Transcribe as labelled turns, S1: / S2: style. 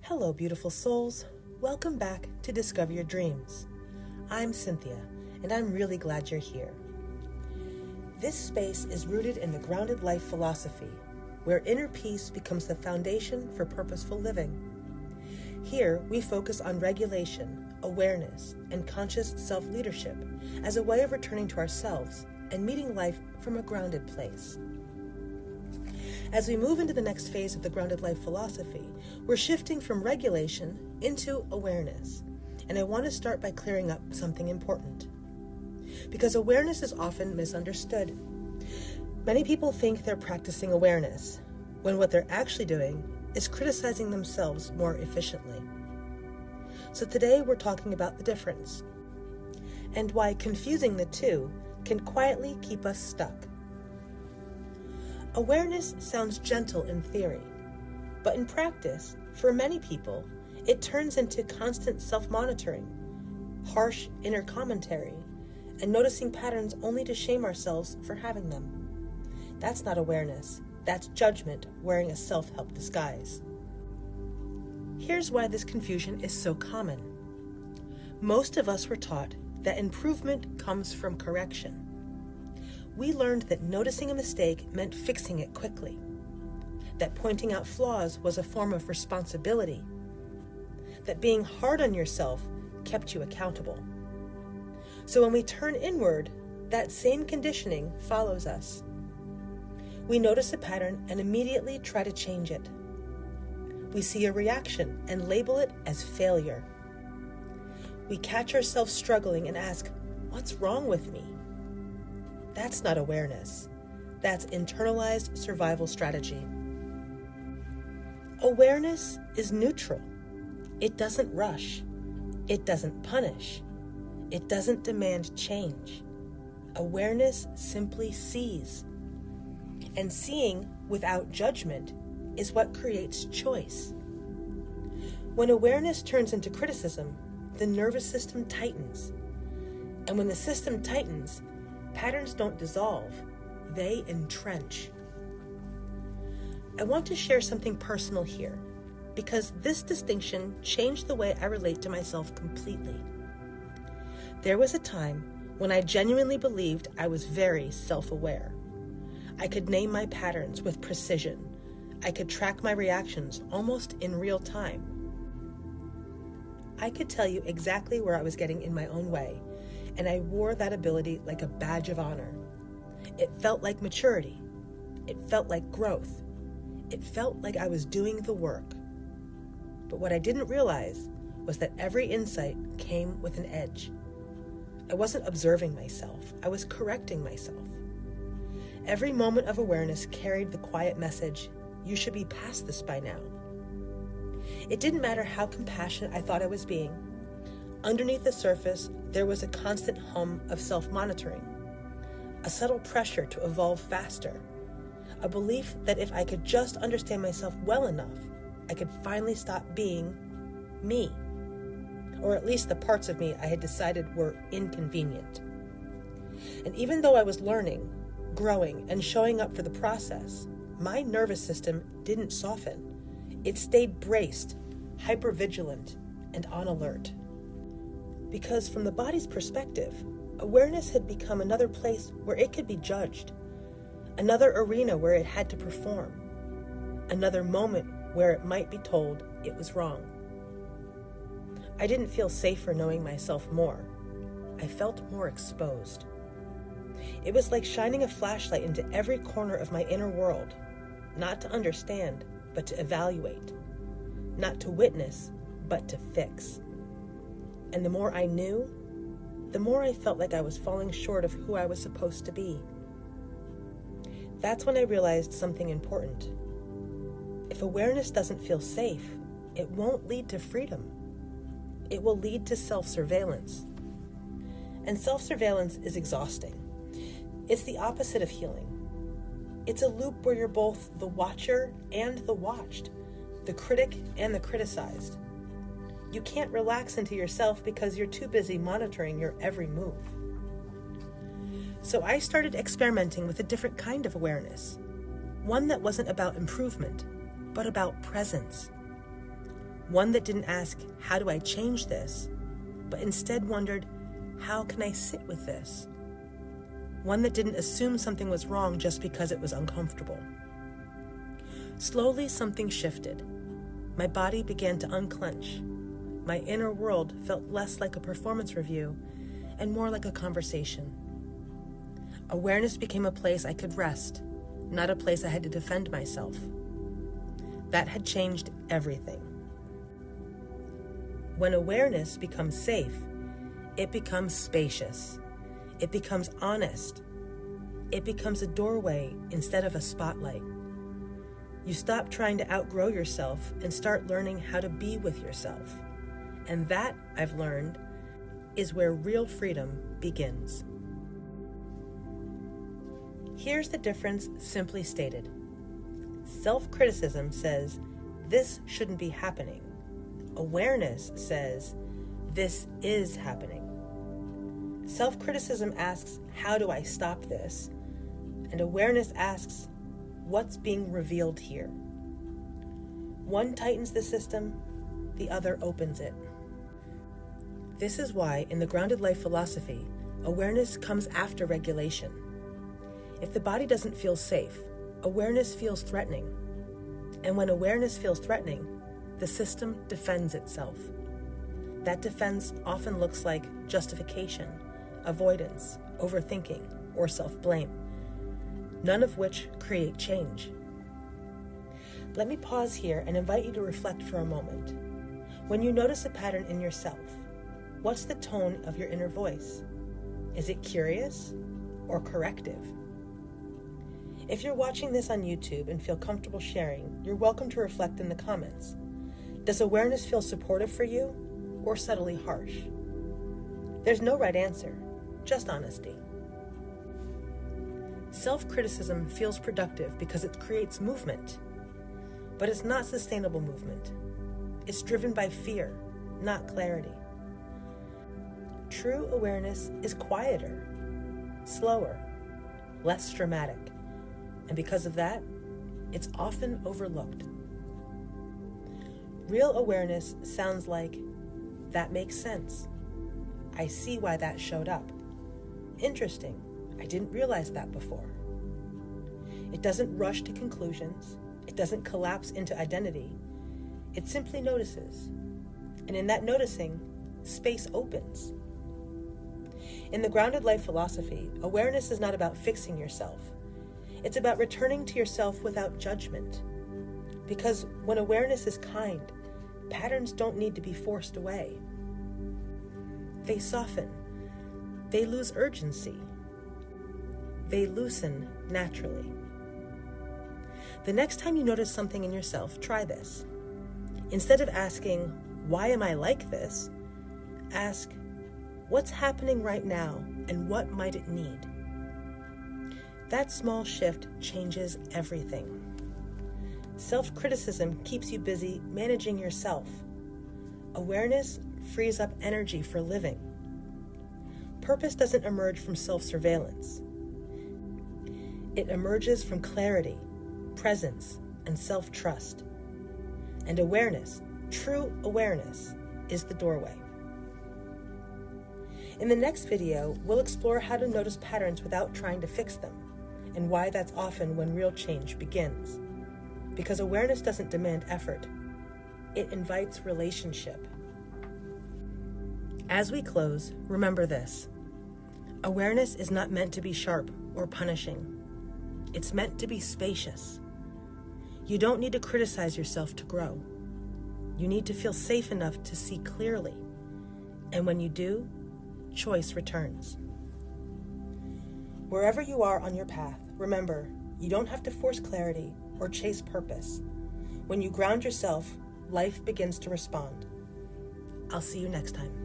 S1: Hello, beautiful souls. Welcome back to Discover Your Dreams. I'm Cynthia, and I'm really glad you're here. This space is rooted in the grounded life philosophy, where inner peace becomes the foundation for purposeful living. Here, we focus on regulation, awareness, and conscious self-leadership as a way of returning to ourselves and meeting life from a grounded place. As we move into the next phase of the grounded life philosophy, we're shifting from regulation into awareness. And I want to start by clearing up something important. Because awareness is often misunderstood. Many people think they're practicing awareness, when what they're actually doing is criticizing themselves more efficiently. So today we're talking about the difference, and why confusing the two can quietly keep us stuck. Awareness sounds gentle in theory, but in practice, for many people, it turns into constant self-monitoring, harsh inner commentary, and noticing patterns only to shame ourselves for having them. That's not awareness. That's judgment wearing a self-help disguise. Here's why this confusion is so common. Most of us were taught that improvement comes from correction. We learned that noticing a mistake meant fixing it quickly, that pointing out flaws was a form of responsibility, that being hard on yourself kept you accountable. So when we turn inward, that same conditioning follows us. We notice a pattern and immediately try to change it. We see a reaction and label it as failure. We catch ourselves struggling and ask, "What's wrong with me?" That's not awareness. That's internalized survival strategy. Awareness is neutral. It doesn't rush. It doesn't punish. It doesn't demand change. Awareness simply sees. And seeing without judgment is what creates choice. When awareness turns into criticism, the nervous system tightens. And when the system tightens, patterns don't dissolve, they entrench. I want to share something personal here, because this distinction changed the way I relate to myself completely. There was a time when I genuinely believed I was very self-aware. I could name my patterns with precision. I could track my reactions almost in real time. I could tell you exactly where I was getting in my own way, and I wore that ability like a badge of honor. It felt like maturity. It felt like growth. It felt like I was doing the work. But what I didn't realize was that every insight came with an edge. I wasn't observing myself. I was correcting myself. Every moment of awareness carried the quiet message, "You should be past this by now." It didn't matter how compassionate I thought I was being. Underneath the surface, there was a constant hum of self-monitoring, a subtle pressure to evolve faster, a belief that if I could just understand myself well enough, I could finally stop being me, or at least the parts of me I had decided were inconvenient. And even though I was learning, growing, and showing up for the process, my nervous system didn't soften. It stayed braced, hypervigilant, and on alert. Because from the body's perspective, awareness had become another place where it could be judged, another arena where it had to perform, another moment where it might be told it was wrong. I didn't feel safer knowing myself more. I felt more exposed. It was like shining a flashlight into every corner of my inner world, not to understand, but to evaluate, not to witness, but to fix. And the more I knew, the more I felt like I was falling short of who I was supposed to be. That's when I realized something important. If awareness doesn't feel safe, it won't lead to freedom. It will lead to self-surveillance. And self-surveillance is exhausting. It's the opposite of healing. It's a loop where you're both the watcher and the watched, the critic and the criticized. You can't relax into yourself because you're too busy monitoring your every move. So I started experimenting with a different kind of awareness, one that wasn't about improvement, but about presence. One that didn't ask, how do I change this? But instead wondered, how can I sit with this? One that didn't assume something was wrong just because it was uncomfortable. Slowly, something shifted. My body began to unclench. My inner world felt less like a performance review and more like a conversation. Awareness became a place I could rest, not a place I had to defend myself. That had changed everything. When awareness becomes safe, it becomes spacious. It becomes honest. It becomes a doorway instead of a spotlight. You stop trying to outgrow yourself and start learning how to be with yourself. And that, I've learned, is where real freedom begins. Here's the difference simply stated. Self-criticism says, this shouldn't be happening. Awareness says, this is happening. Self-criticism asks, how do I stop this? And awareness asks, what's being revealed here? One tightens the system, the other opens it. This is why, in the grounded life philosophy, awareness comes after regulation. If the body doesn't feel safe, awareness feels threatening. And when awareness feels threatening, the system defends itself. That defense often looks like justification, avoidance, overthinking, or self-blame, none of which create change. Let me pause here and invite you to reflect for a moment. When you notice a pattern in yourself, what's the tone of your inner voice? Is it curious or corrective? If you're watching this on YouTube and feel comfortable sharing, you're welcome to reflect in the comments. Does awareness feel supportive for you or subtly harsh? There's no right answer, just honesty. Self-criticism feels productive because it creates movement, but it's not sustainable movement. It's driven by fear, not clarity. True awareness is quieter, slower, less dramatic, and because of that, it's often overlooked. Real awareness sounds like, that makes sense. I see why that showed up. Interesting. I didn't realize that before. It doesn't rush to conclusions. It doesn't collapse into identity. It simply notices. And in that noticing, space opens. In the grounded life philosophy, awareness is not about fixing yourself. It's about returning to yourself without judgment. Because when awareness is kind, patterns don't need to be forced away. They soften. They lose urgency. They loosen naturally. The next time you notice something in yourself, try this. Instead of asking, why am I like this? Ask, what's happening right now and what might it need? That small shift changes everything. Self-criticism keeps you busy managing yourself. Awareness frees up energy for living. Purpose doesn't emerge from self-surveillance. It emerges from clarity, presence, and self-trust. And awareness, true awareness, is the doorway. In the next video, we'll explore how to notice patterns without trying to fix them, and why that's often when real change begins. Because awareness doesn't demand effort. It invites relationship. As we close, remember this. Awareness is not meant to be sharp or punishing. It's meant to be spacious. You don't need to criticize yourself to grow. You need to feel safe enough to see clearly. And when you do, choice returns. Wherever you are on your path, remember, you don't have to force clarity or chase purpose. When you ground yourself, life begins to respond. I'll see you next time.